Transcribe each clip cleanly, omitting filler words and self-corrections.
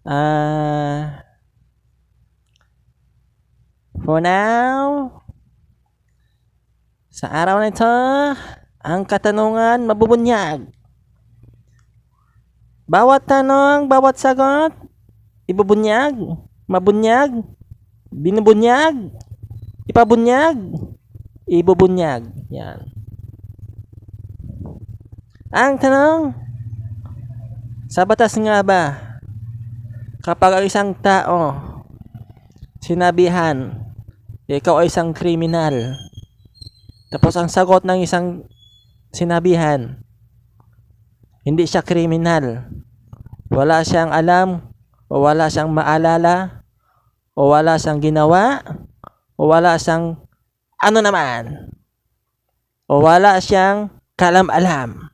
Ah, for now, sa araw na ito, ang katanungan mabubunyag. Bawat tanong, bawat sagot, ibubunyag, mabunyag, binubunyag, ipabunyag, ibubunyag. Yan. Ang tanong, sa batas nga ba, kapag ang isang tao sinabihan, ikaw ay isang kriminal, tapos ang sagot ng isang sinabihan, hindi siya kriminal, wala siyang alam, o wala siyang maalala, o wala siyang ginawa, o wala siyang ano naman, o wala siyang kalam-alam.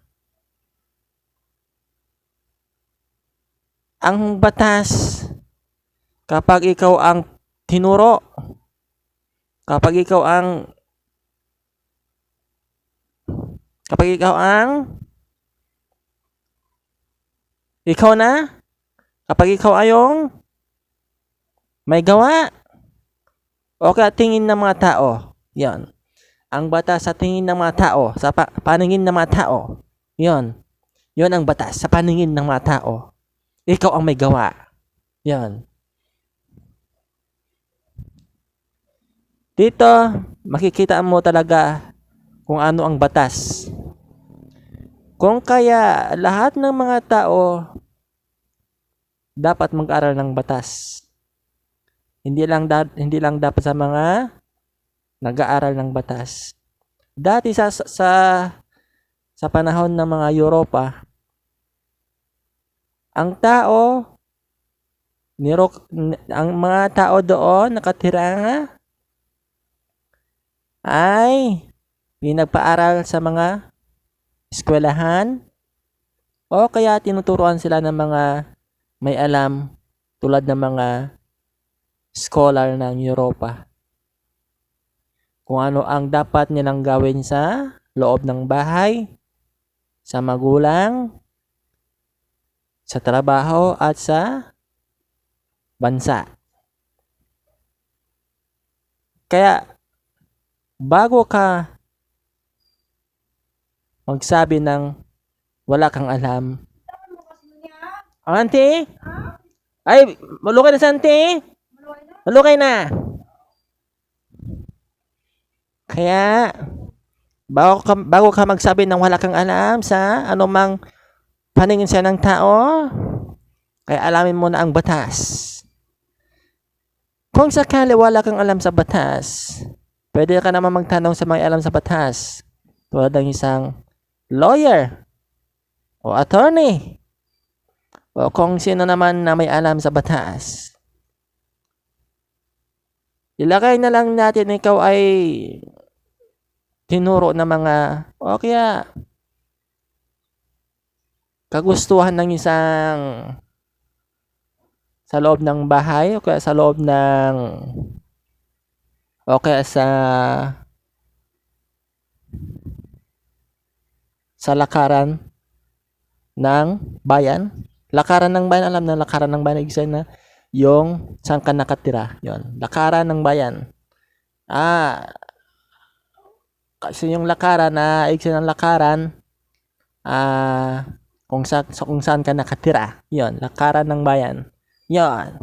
Ang batas, kapag ikaw ang tinuro, kapag ikaw ang ikaw na, kapag ikaw ay yung may gawa, o kaya tingin ng mga tao, yan. Ang batas sa tingin ng mga tao, sa paningin ng mga tao, yan. Yan ang batas sa paningin ng mga tao. Ikaw ang may gawa. Yan. Dito, makikita mo talaga kung ano ang batas. Kung kaya lahat ng mga tao dapat mag-aral ng batas. Hindi lang dapat sa mga nag-aaral ng batas. Dati sa panahon ng mga Europa, ang mga tao doon nakatira ay pinagpaaral sa mga eskwelahan o kaya tinuturuan sila ng mga may alam tulad ng mga scholar ng Europa. Kung ano ang dapat nilang gawin sa loob ng bahay, sa magulang, sa trabaho at sa bansa. Kaya bago ka magsabi ng wala kang alam, auntie? Ay, malukay na sa auntie? Malukay na. Kaya bago ka magsabi ng wala kang alam sa anumang paningin siya ng tao, kaya alamin mo na ang batas. Kung sakali wala kang alam sa batas, pwede ka naman magtanong sa mga alam sa batas. Tulad ng isang lawyer o attorney o kung sino naman na may alam sa batas. Ilagay na lang natin ikaw ay tinuro ng mga o kaya kagustuhan ng isang sa loob ng bahay o kaya sa loob ng o kaya sa lakaran ng bayan. Lakaran ng bayan, alam na lakaran ng bayan, ibig na yung saan ka nakatira. Yon, lakaran ng bayan. Kasi yung lakaran na ibig ng lakaran, kung saan ka nakatira. Yon, lakaran ng bayan. Yon.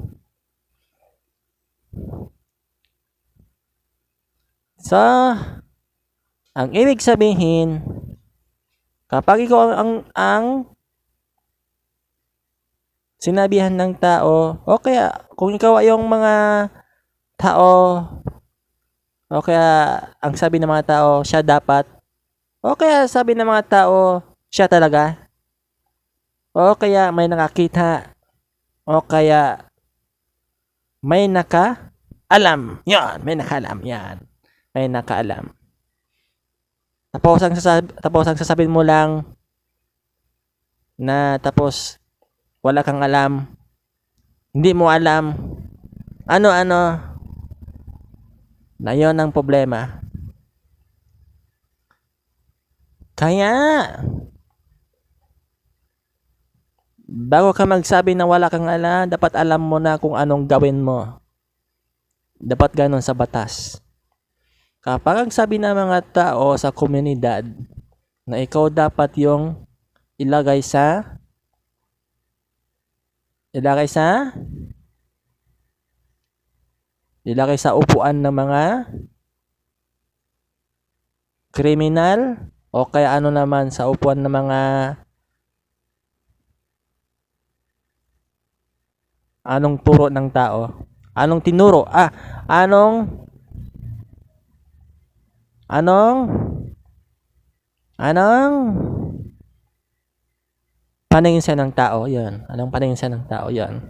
So, ang ibig sabihin, kapag ikaw ang sinabihan ng tao, o kaya kung ikaw ay yung mga tao, o kaya ang sabi ng mga tao, siya dapat, o kaya sabi ng mga tao, siya talaga, o kaya may nakakita, o kaya may nakaalam. Yan, may nakaalam. Yan, may nakaalam. Tapos ang sasabihin mo lang na tapos wala kang alam, hindi mo alam, ano-ano, na yon ang problema. Kaya, Bago ka magsabi na wala kang alam, dapat alam mo na kung anong gawin mo. Dapat ganon sa batas. Kapag ang sabi ng mga tao sa komunidad na ikaw dapat yung ilagay sa upuan ng mga kriminal o kaya ano naman sa upuan ng mga anong turo ng tao? Anong tinuro? Anong paningin siya ng tao? 'Yon. Anong paningin siya ng tao? 'Yon.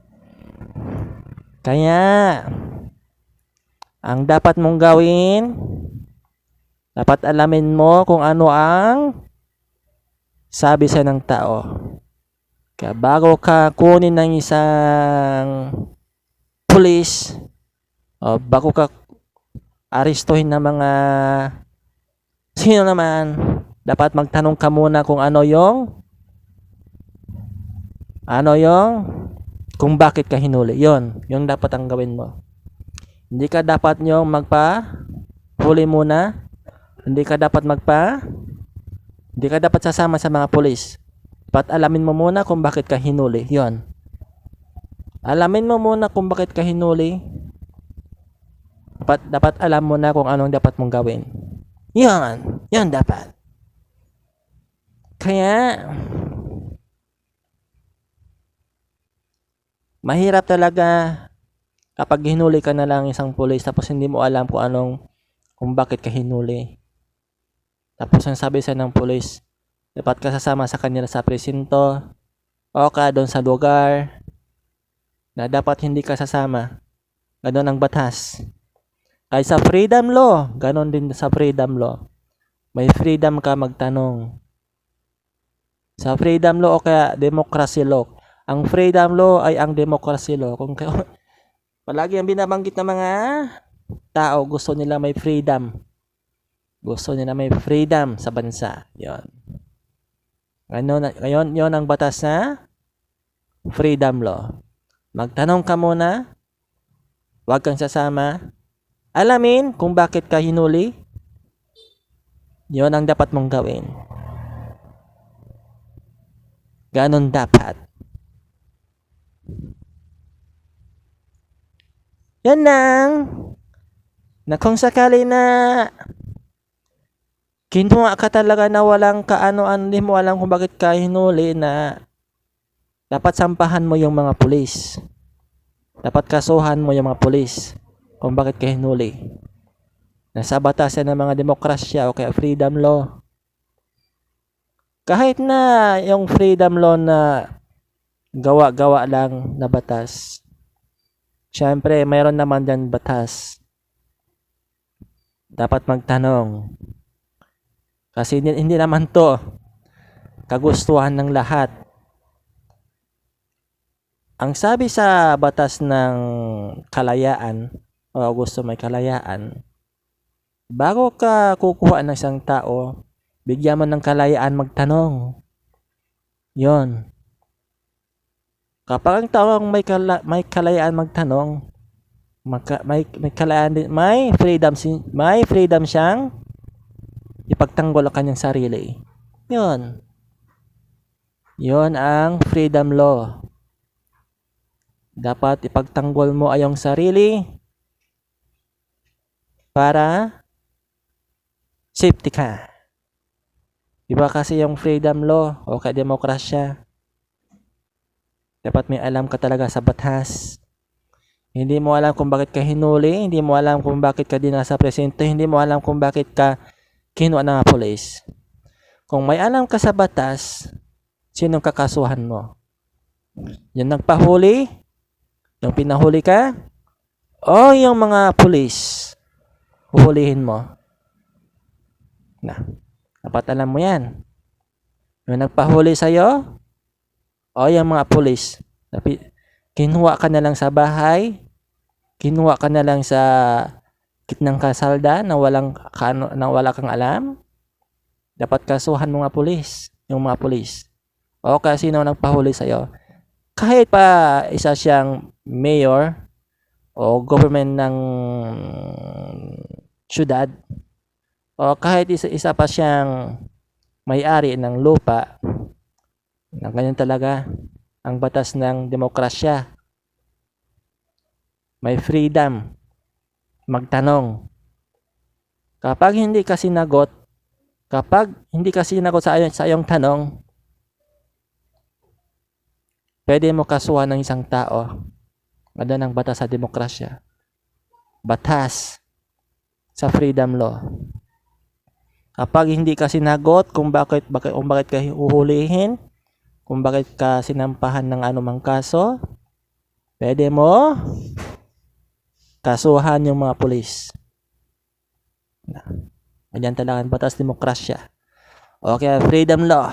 Kaya ang dapat mong gawin, dapat alamin mo kung ano ang sabi sa ng tao. Kaya bago ka kunin ng isang pulis o bago ka arestuhin ng mga sino naman, dapat magtanong ka muna kung ano yung kung bakit ka hinuli. Yon, yung dapat ang gawin mo. Hindi ka dapat yung magpa-huli muna. Hindi ka dapat sasama sa mga pulis. Dapat alamin mo muna kung bakit ka hinuli. Yon. Alamin mo muna kung bakit ka hinuli. Dapat alam mo na kung anong dapat mong gawin. Yan dapat. Kaya mahirap talaga kapag hinuli ka na lang isang pulis tapos hindi mo alam kung bakit ka hinuli. Tapos ang sabi sa ng pulis, dapat ka sasama sa kanila sa presinto o ka doon sa lugar na dapat hindi ka sasama. Ganon ang batas. Kaya sa freedom law, ganon din sa freedom law. May freedom ka magtanong. Sa freedom law o kaya democracy law. Ang freedom law ay ang democracy law. Kung palagi ang binabanggit ng mga tao, gusto nila may freedom. Gusto nila may freedom sa bansa. Yon. Ngayon, yon ang batas na freedom law. Magtanong ka muna. Huwag kang sasama. Alamin kung bakit ka hinuli. Yon ang dapat mong gawin. Ganon dapat. Yan lang. Na kung sakali na kinuha ka talaga na walang kaano-ano, hindi mo alam kung bakit ka hinuli, na dapat sampahan mo yung mga pulis. Dapat kasuhan mo yung mga pulis kung bakit ka hinuli. Nasa batas yan ng mga demokrasya o kaya freedom law. Kahit na yung freedom law na gawa-gawa lang na batas, syempre mayroon naman din batas. Dapat magtanong. Kasi hindi naman to kagustuhan ng lahat. Ang sabi sa batas ng kalayaan, o gusto may kalayaan, bago ka kukuha ng isang tao, bigyan mo ng kalayaan magtanong. Yon. Kapag ang tao may kalayaan magtanong, may kalayaan din, may freedom siyang ipagtanggol ang kanyang sarili. Yon. Yon ang freedom law. Dapat ipagtanggol mo ay yung sarili para safety ka. Iba kasi yung freedom law o kaya demokrasya. Dapat may alam ka talaga sa batas. Hindi mo alam kung bakit ka hinuli, hindi mo alam kung bakit ka dinala sa presinto, hindi mo alam kung bakit ka kinuha ng pulis. Kung may alam ka sa batas, sinong kakasuhan mo? Yung nagpahuli? Yung pinahuli ka? O yung mga pulis? Uhulihin mo. Dapat alam mo yan. Yung nagpahuli sa'yo? O yung mga pulis? Kinuha ka na lang sa bahay? Kinuha ka na lang sa gitnang kasalda na wala kang alam? Dapat kasuhan mo mga pulis. Yung mga pulis. O kasi sino nagpahuli sa'yo? kahit pa isa siyang mayor o government ng syudad o kahit isa pa siyang may-ari ng lupa, ganyan talaga ang batas ng demokrasya. May freedom magtanong. Kapag hindi ka sinagot sa iyong tanong, pwede mo kasuhan ng isang tao. Ganda ng batas sa demokrasya. Batas sa freedom law. Kapag hindi ka sinagot kung bakit ka uhulihin, kung bakit ka sinampahan ng anumang kaso, pwede mo kasuhan yung mga pulis. Ganyan talaga ang batas demokrasya. Okay, freedom law.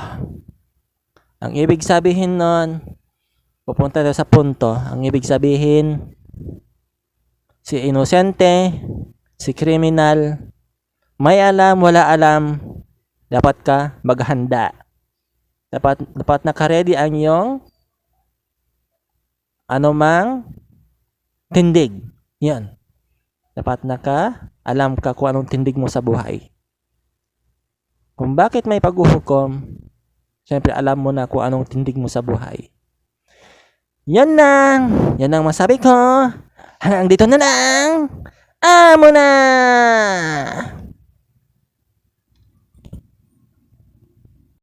Ang ibig sabihin nun, pupunta tayo sa punto. Ang ibig sabihin, si inosente, si kriminal, may alam, wala alam, dapat ka maghanda. Dapat naka-ready ang iyong anumang tindig. Yan. Dapat alam ka kung anong tindig mo sa buhay. Kung bakit may paghuhukom, syempre alam mo na kung anong tindig mo sa buhay. Yan ang masabi ko. Hanggang dito na lang. Amo na!